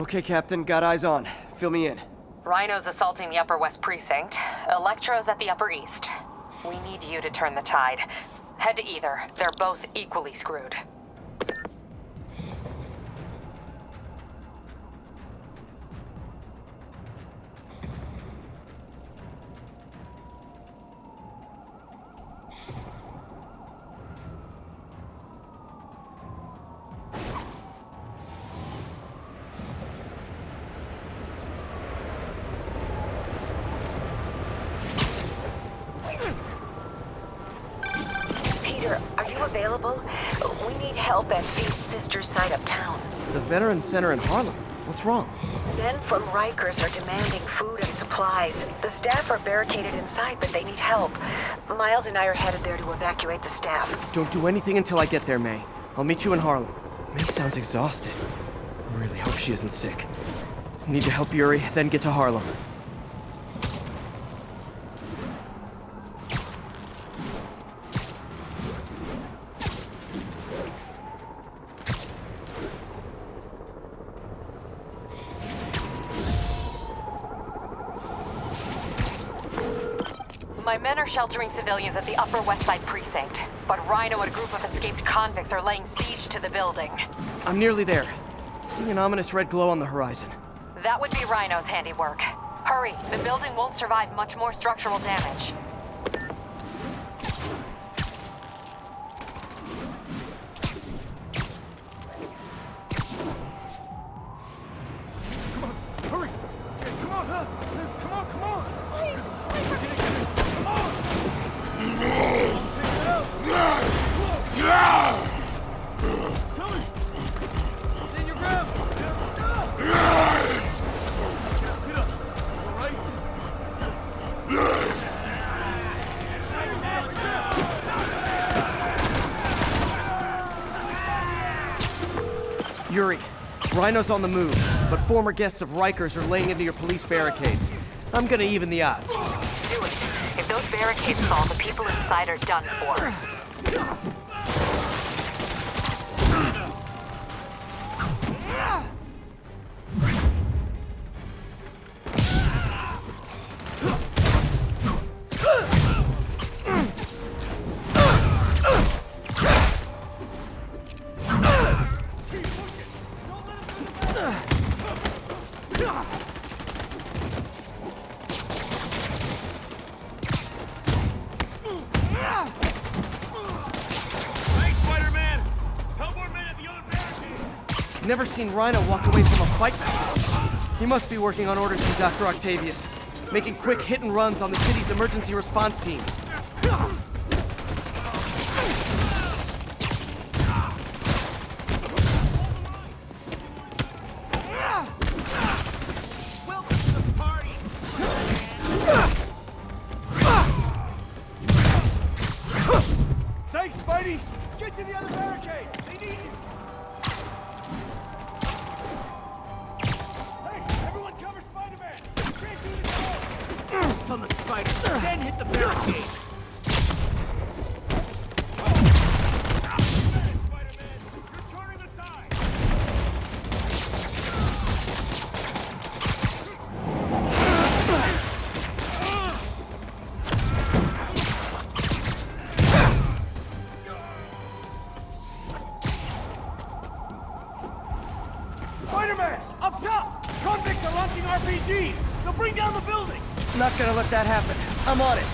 Okay, Captain. Got eyes on. Fill me in. Rhino's assaulting the Upper West Precinct. Electro's at the Upper East. We need you to turn the tide. Head to either. They're both equally screwed. Peter, are you available? We need help at Feast Sisters site uptown. The Veterans Center in Harlem. What's wrong? Men from Rikers are demanding food and supplies. The staff are barricaded inside, but they need help. Miles and I are headed there to evacuate the staff. Don't do anything until I get there, May. I'll meet you in Harlem. May sounds exhausted. I really hope she isn't sick. Need to help Yuri, then get to Harlem. My men are sheltering civilians at the Upper West Side Precinct, but Rhino and a group of escaped convicts are laying siege to the building. I'm nearly there. Seeing an ominous red glow on the horizon. That would be Rhino's handiwork. Hurry, the building won't survive much more structural damage. Yuri, Rhino's on the move, but former guests of Rikers are laying into your police barricades. I'm gonna even the odds. Do it. If those barricades fall, the people inside are done for. Never seen Rhino walk away from a fight. He must be working on orders from Dr. Octavius, making quick hit and runs on the city's emergency response teams. Thanks, Spidey! Get to the other barricade! They need you! Hey, everyone cover Spider-Man! Straight through the door! First on the spider, then hit the barricade! Spider-Man! You're turning the tide! Spider-Man! Up top! Convicts are launching RPGs! They'll bring down the building! Not gonna let that happen. I'm on it.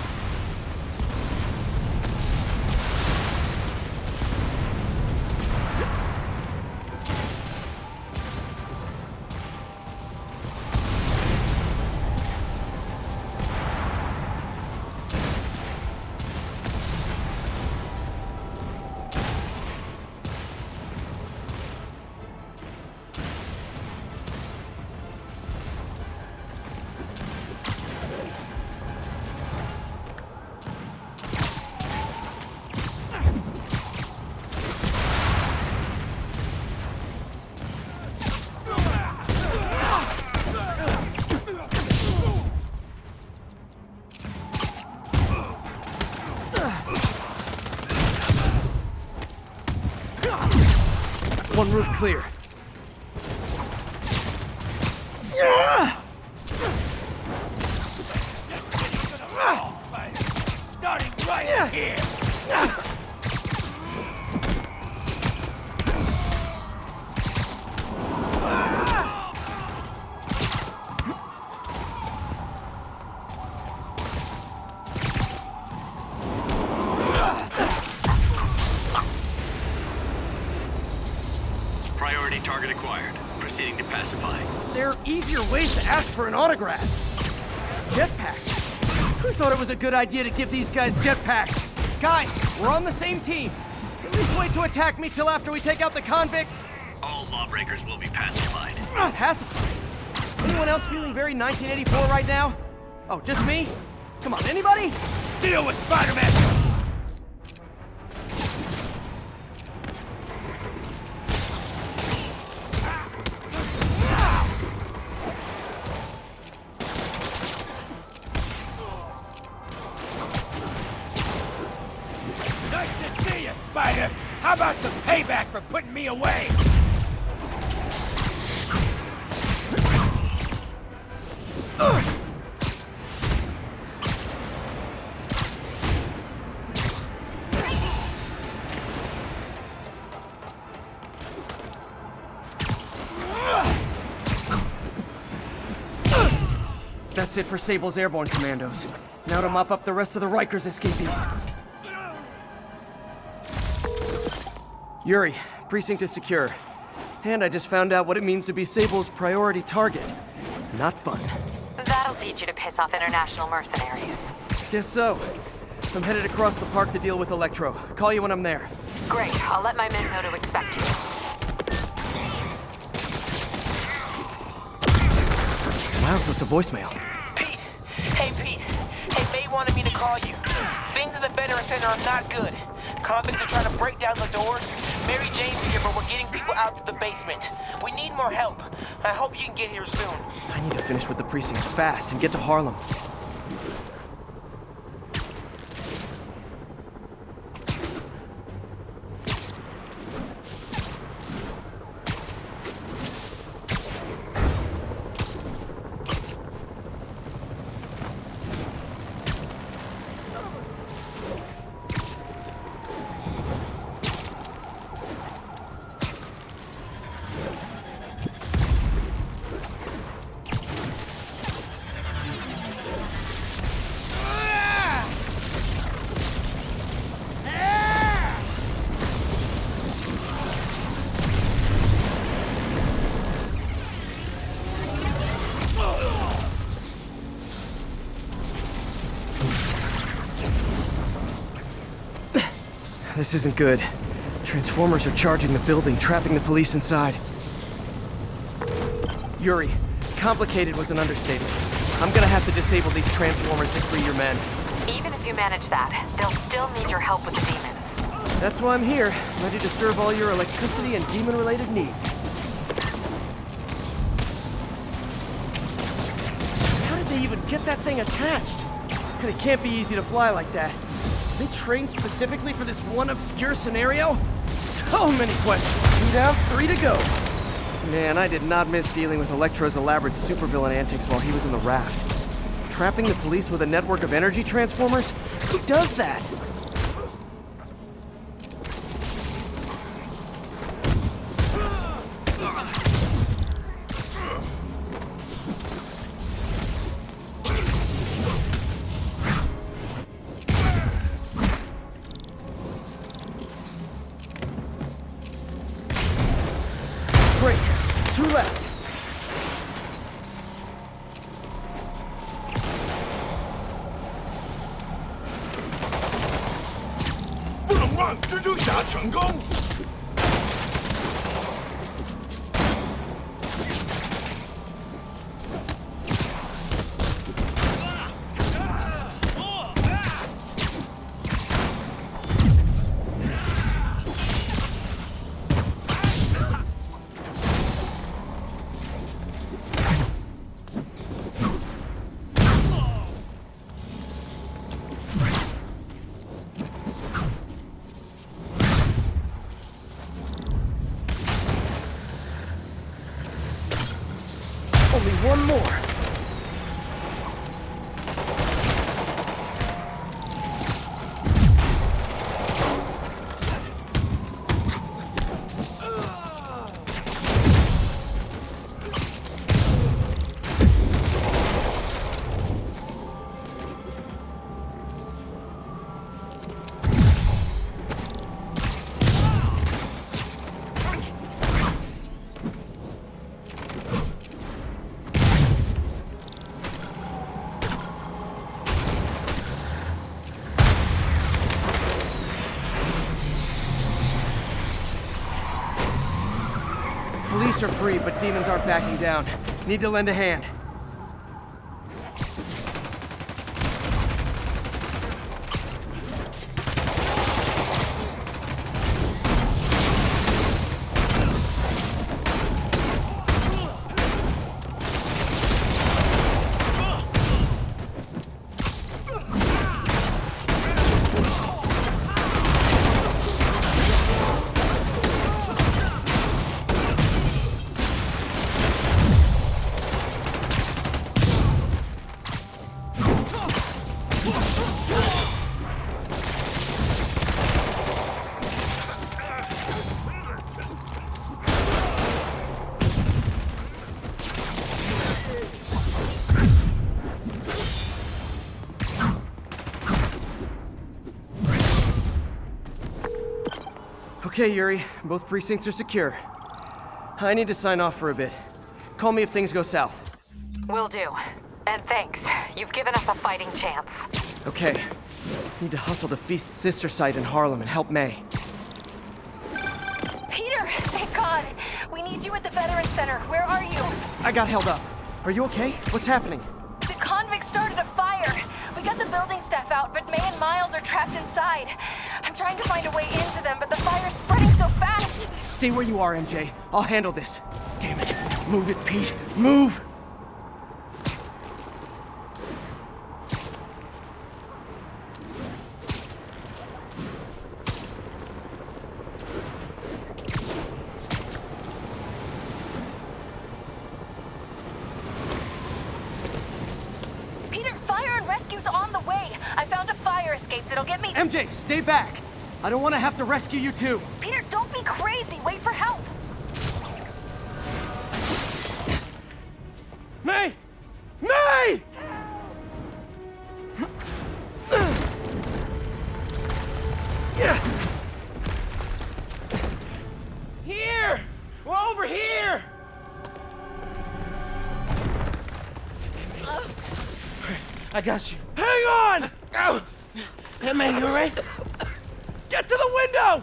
One roof clear. Starting right here. Priority target acquired. Proceeding to pacify. There are easier ways to ask for an autograph. Jetpacks. Who thought it was a good idea to give these guys jetpacks? Guys, we're on the same team. At least wait to attack me till after we take out the convicts. All lawbreakers will be pacified. Pacified? Anyone else feeling very 1984 right now? Oh, just me? Come on, anybody? Deal with Spider-Man. Nice to see you, Spider. How about some payback for putting me away? That's it for Sable's airborne commandos. Now to mop up the rest of the Rikers escapees. Yuri, precinct is secure. And I just found out what it means to be Sable's priority target. Not fun. That'll teach you to piss off international mercenaries. Guess so. I'm headed across the park to deal with Electro. Call you when I'm there. Great, I'll let my men know to expect you. Miles left a voicemail. Pete! Hey, Pete. Hey, May wanted me to call you. Things at the Veteran Center are not good. Convicts are trying to break down the doors. Mary Jane's here, but we're getting people out to the basement. We need more help. I hope you can get here soon. I need to finish with the precincts fast and get to Harlem. This isn't good. Transformers are charging the building, trapping the police inside. Yuri, complicated was an understatement. I'm gonna have to disable these Transformers to free your men. Even if you manage that, they'll still need your help with the demons. That's why I'm here, ready to serve all your electricity and demon-related needs. How did they even get that thing attached? And it can't be easy to fly like that. They trained specifically for this one obscure scenario? So many questions. 2 down, 3 to go. Man, I did not miss dealing with Electro's elaborate supervillain antics while he was in the raft. Trapping the police with a network of energy transformers? Who does that? Great. 2 left. Only one more. Police are free, but demons aren't backing down. Need to lend a hand. Okay, Yuri. Both precincts are secure. I need to sign off for a bit. Call me if things go south. Will do. And thanks. You've given us a fighting chance. Okay. Need to hustle to Feast's sister site in Harlem and help May. Peter! Thank God! We need you at the Veterans Center. Where are you? I got held up. Are you okay? What's happening? The convicts started a fire. We got the building staff out, but May and Miles are trapped inside. I'm trying to find a way into them, but the fire's spreading so fast. Stay where you are, MJ. I'll handle this. Damn it. Move it, Pete. Move! Peter, fire and rescue's on the way. I found a fire escape that'll get me... MJ, stay back! I don't want to have to rescue you too. Peter, don't be crazy. Wait for help. May! May! Here! We're over here! I got you. Hang on! Oh! Hey, man, you alright? Get to the window!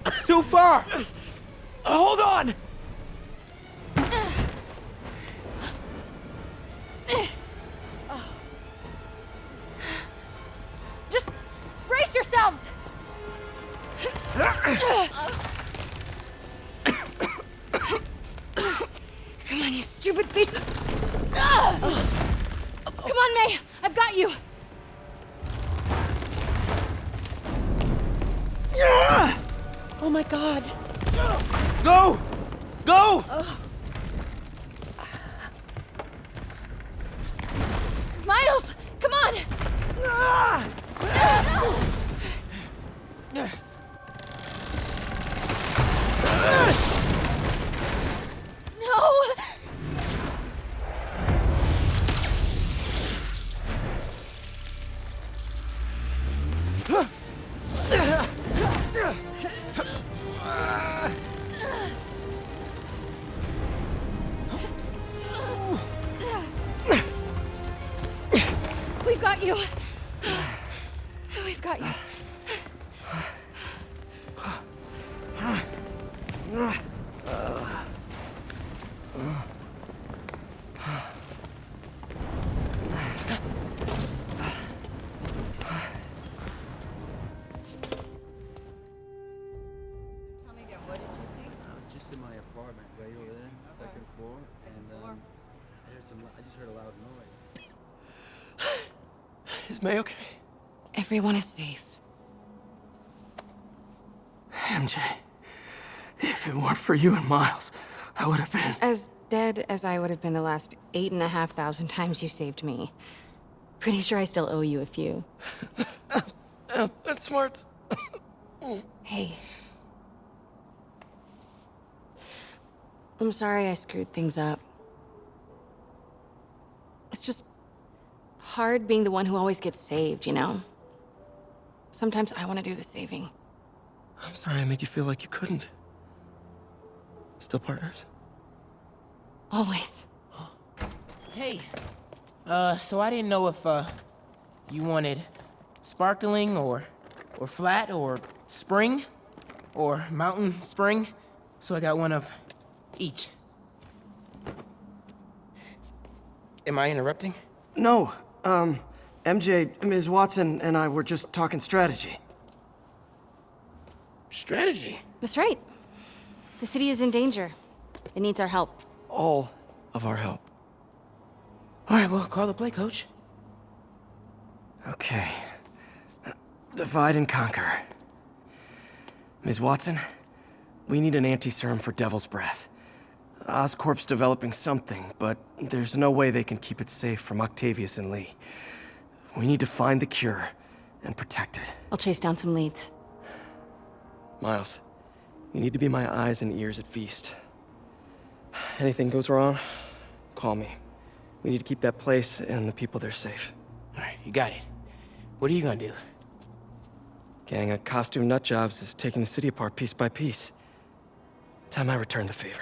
It's too far! Hold on! Just brace yourselves! Come on, you stupid piece of... Come on, May! I've got you! Oh my God. Go! Go! Miles! Come on! No! We've got you. We've got you. Tell me again, what did you see? Just in my apartment, right over there, second floor, and I just heard a loud noise. Is May okay? Everyone is safe. MJ, if it weren't for you and Miles, I would have been... As dead as I would have been the last 8,500 times you saved me. Pretty sure I still owe you a few. That's smart. Hey. I'm sorry I screwed things up. It's just hard being the one who always gets saved, you know? Sometimes I want to do the saving. I'm sorry I made you feel like you couldn't. Still partners? Always. Hey, so I didn't know if, you wanted sparkling or flat or spring or mountain spring, so I got one of each. Am I interrupting? No, MJ, Ms. Watson, and I were just talking strategy. Strategy? That's right. The city is in danger. It needs our help. All of our help. All right, well, call the play, coach. Okay. Divide and conquer. Ms. Watson, we need an anti-serum for Devil's Breath. Oscorp's developing something, but there's no way they can keep it safe from Octavius and Lee. We need to find the cure and protect it. I'll chase down some leads. Miles, you need to be my eyes and ears at Feast. Anything goes wrong, call me. We need to keep that place and the people there safe. All right, you got it. What are you gonna do? Gang of costume nutjobs is taking the city apart piece by piece. Time I return the favor.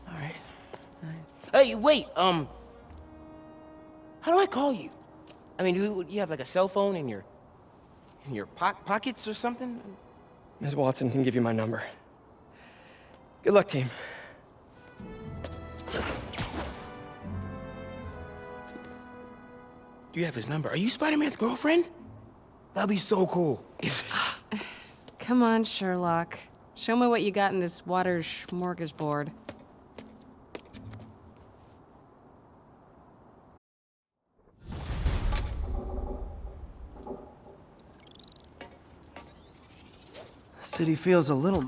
All right. Hey, wait, how do I call you? I mean, do you have like a cell phone in your pockets or something? Ms. Watson can give you my number. Good luck, team. You have his number. Are you Spider-Man's girlfriend? That'd be so cool. Come on, Sherlock. Show me what you got in this water smorgasbord. City feels a little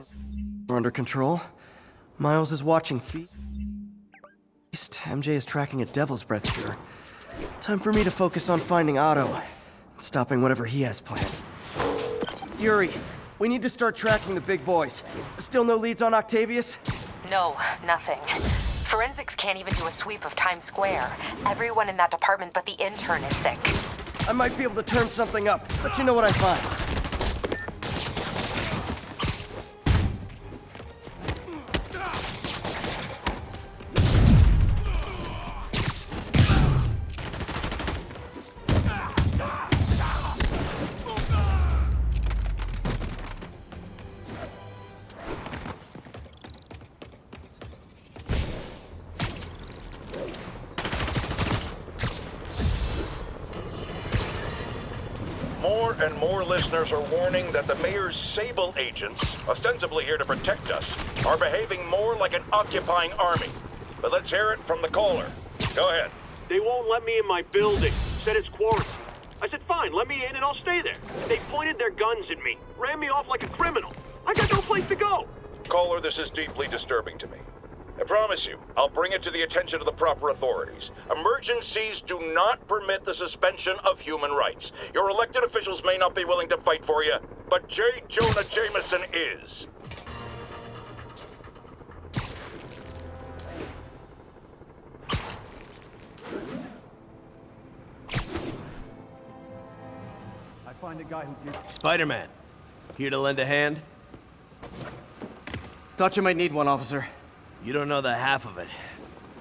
more under control. Miles is watching Feast. MJ is tracking a Devil's Breath cure. Time for me to focus on finding Otto and stopping whatever he has planned. Yuri, we need to start tracking the big boys. Still no leads on Octavius? No, nothing. Forensics can't even do a sweep of Times Square. Everyone in that department but the intern is sick. I might be able to turn something up. Let you know what I find. More and more listeners are warning that the mayor's Sable agents, ostensibly here to protect us, are behaving more like an occupying army. But let's hear it from the caller. Go ahead. They won't let me in my building. Said it's quarantined. I said, fine, let me in and I'll stay there. They pointed their guns at me, ran me off like a criminal. I got no place to go. Caller, this is deeply disturbing to me. I promise you, I'll bring it to the attention of the proper authorities. Emergencies do not permit the suspension of human rights. Your elected officials may not be willing to fight for you, but J. Jonah Jameson is. I find the guy who did. Spider-Man, here to lend a hand? Thought you might need one, officer. You don't know the half of it.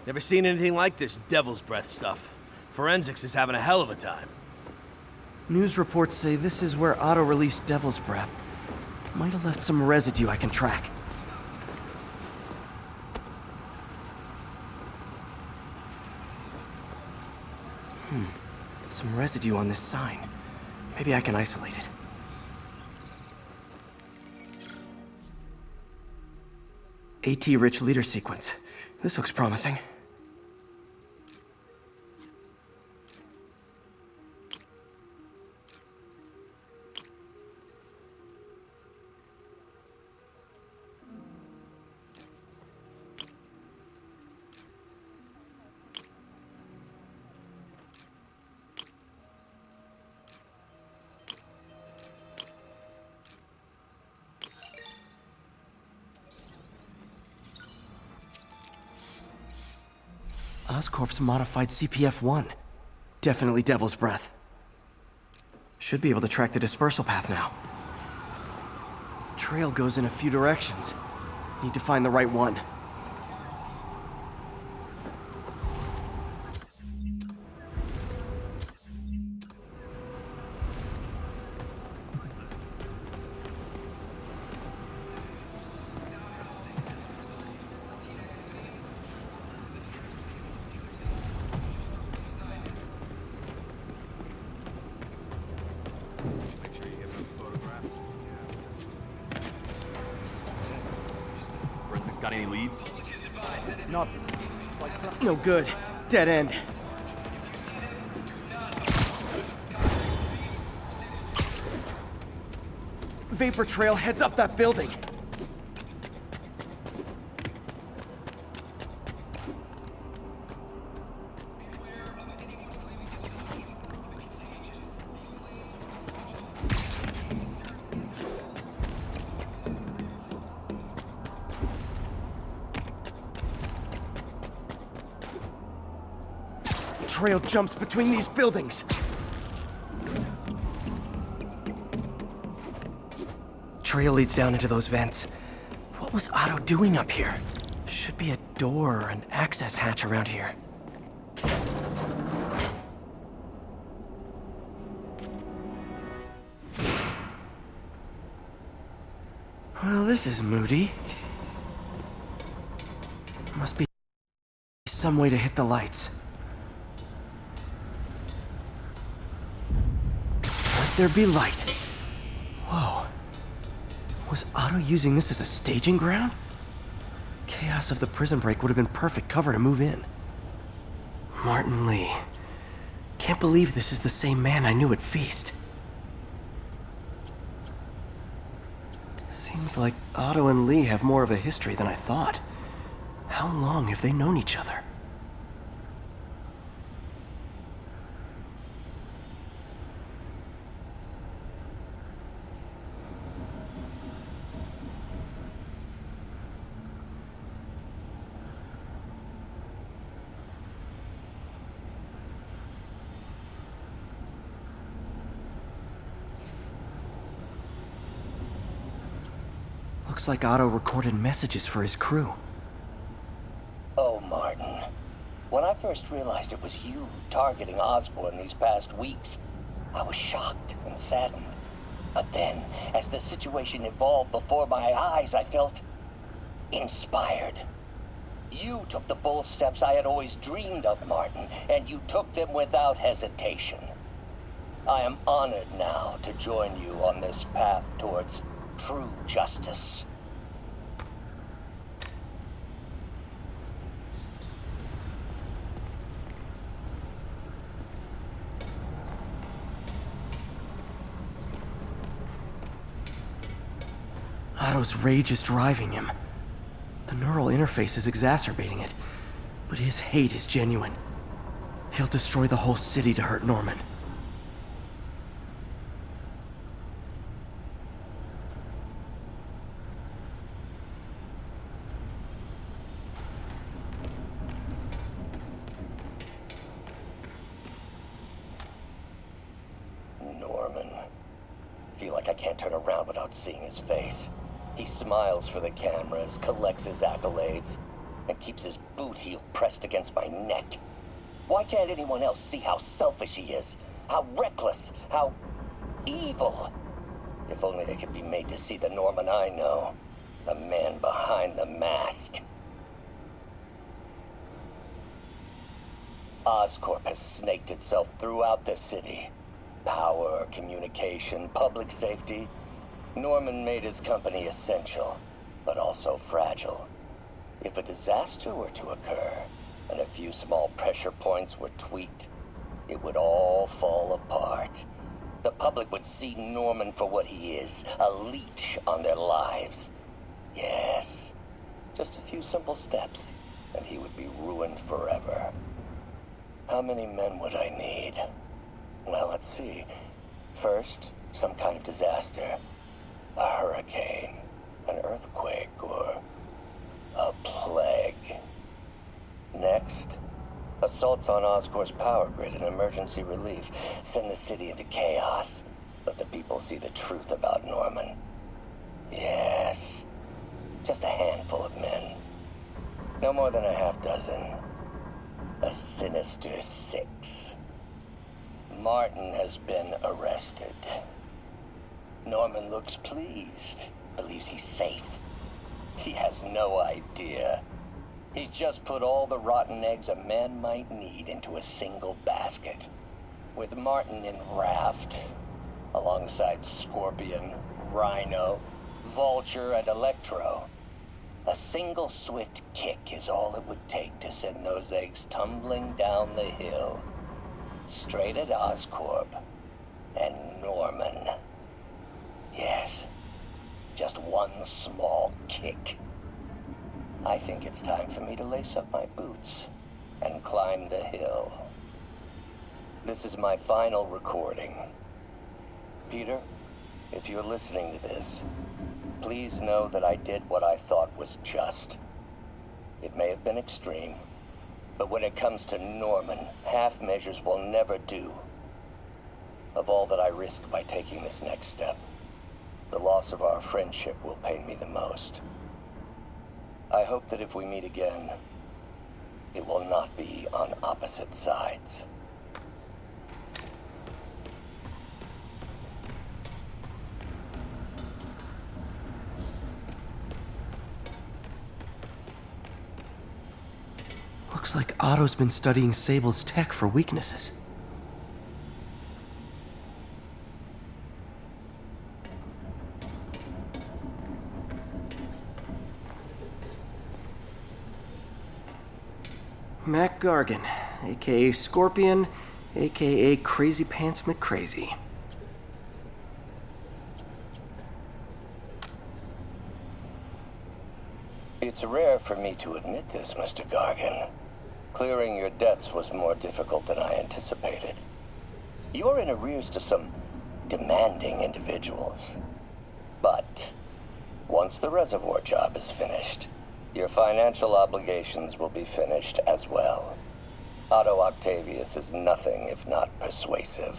Never seen anything like this Devil's Breath stuff. Forensics is having a hell of a time. News reports say this is where Otto released Devil's Breath. Might have left some residue I can track. Some residue on this sign. Maybe I can isolate it. AT-rich leader sequence. This looks promising. Oscorp's modified CPF-1. Definitely Devil's Breath. Should be able to track the dispersal path now. Trail goes in a few directions. Need to find the right one. Got any leads? Nothing. No good. Dead end. Vapor trail heads up that building. Trail jumps between these buildings. Trail leads down into those vents. What was Otto doing up here? Should be a door or an access hatch around here. Well, this is moody. Must be some way to hit the lights. There be light. Whoa. Was Otto using this as a staging ground? Chaos of the prison break would have been perfect cover to move in. Martin Lee. Can't believe this is the same man I knew at Feast. Seems like Otto and Lee have more of a history than I thought. How long have they known each other? Looks like Otto recorded messages for his crew. Oh, Martin. When I first realized it was you targeting Osborn these past weeks, I was shocked and saddened. But then, as the situation evolved before my eyes, I felt inspired. You took the bold steps I had always dreamed of, Martin, and you took them without hesitation. I am honored now to join you on this path towards true justice. Otto's rage is driving him. The neural interface is exacerbating it, but his hate is genuine. He'll destroy the whole city to hurt Norman. Norman. Feel like I can't turn around without seeing his face. He smiles for the cameras, collects his accolades, and keeps his boot heel pressed against my neck. Why can't anyone else see how selfish he is? How reckless, how evil? If only they could be made to see the Norman I know. The man behind the mask. Oscorp has snaked itself throughout the city. Power, communication, public safety. Norman made his company essential, but also fragile. If a disaster were to occur, and a few small pressure points were tweaked, it would all fall apart. The public would see Norman for what he is, a leech on their lives. Yes, just a few simple steps, and he would be ruined forever. How many men would I need? Well, let's see. First, some kind of disaster. A hurricane, an earthquake, or a plague. Next, assaults on Oscorp's power grid and emergency relief send the city into chaos. Let the people see the truth about Norman. Yes, just a handful of men. No more than a half dozen. A sinister 6. Martin has been arrested. Norman looks pleased, believes he's safe. He has no idea. He's just put all the rotten eggs a man might need into a single basket. With Martin in raft, alongside Scorpion, Rhino, Vulture, and Electro. A single swift kick is all it would take to send those eggs tumbling down the hill. Straight at Oscorp and Norman. Yes, just one small kick. I think it's time for me to lace up my boots and climb the hill. This is my final recording. Peter, if you're listening to this, please know that I did what I thought was just. It may have been extreme, but when it comes to Norman, half measures will never do. Of all that I risk by taking this next step, the loss of our friendship will pain me the most. I hope that if we meet again, it will not be on opposite sides. Looks like Otto's been studying Sable's tech for weaknesses. Mac Gargan, aka Scorpion, aka Crazy Pants McCrazy. It's rare for me to admit this, Mr. Gargan. Clearing your debts was more difficult than I anticipated. You're in arrears to some demanding individuals. But once the reservoir job is finished, your financial obligations will be finished as well. Otto Octavius is nothing if not persuasive.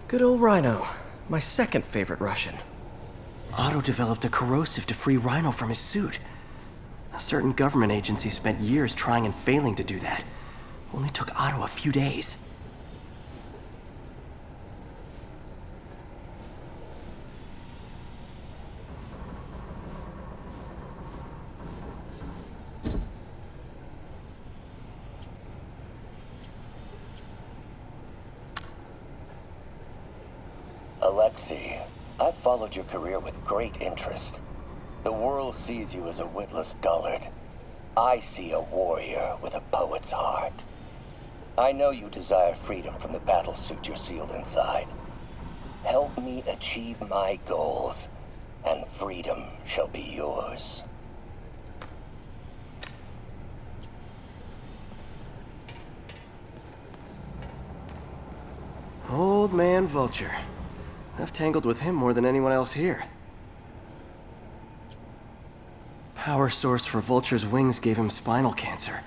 Good old Rhino, my second favorite Russian. Otto developed a corrosive to free Rhino from his suit. A certain government agency spent years trying and failing to do that. Only took Otto a few days. Alexei, I've followed your career with great interest. The world sees you as a witless dullard. I see a warrior with a poet's heart. I know you desire freedom from the battlesuit you're sealed inside. Help me achieve my goals, and freedom shall be yours. Old man Vulture. I've tangled with him more than anyone else here. Power source for Vulture's wings gave him spinal cancer,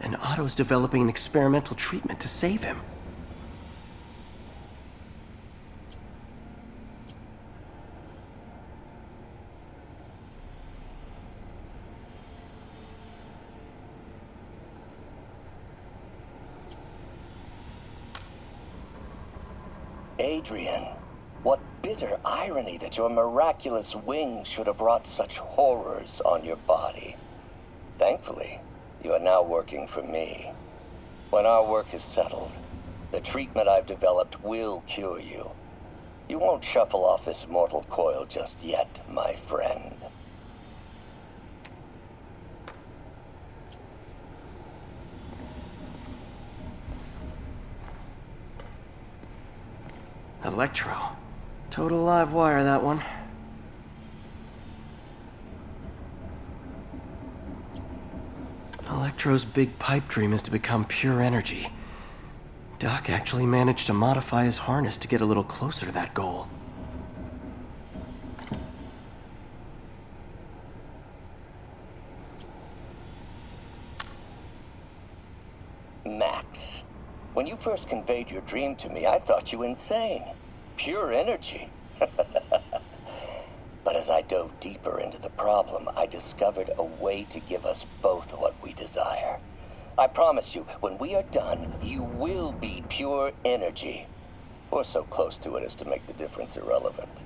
and Otto's developing an experimental treatment to save him. Adrian, what bitter irony that your miraculous wings should have brought such horrors on your body. Thankfully, you are now working for me. When our work is settled, the treatment I've developed will cure you. You won't shuffle off this mortal coil just yet, my friend. Electro. Total live wire, that one. Electro's big pipe dream is to become pure energy. Doc actually managed to modify his harness to get a little closer to that goal. Max. When you first conveyed your dream to me, I thought you insane. Pure energy. But as I dove deeper into the problem, I discovered a way to give us both what we desire. I promise you, when we are done, you will be pure energy. Or so close to it as to make the difference irrelevant.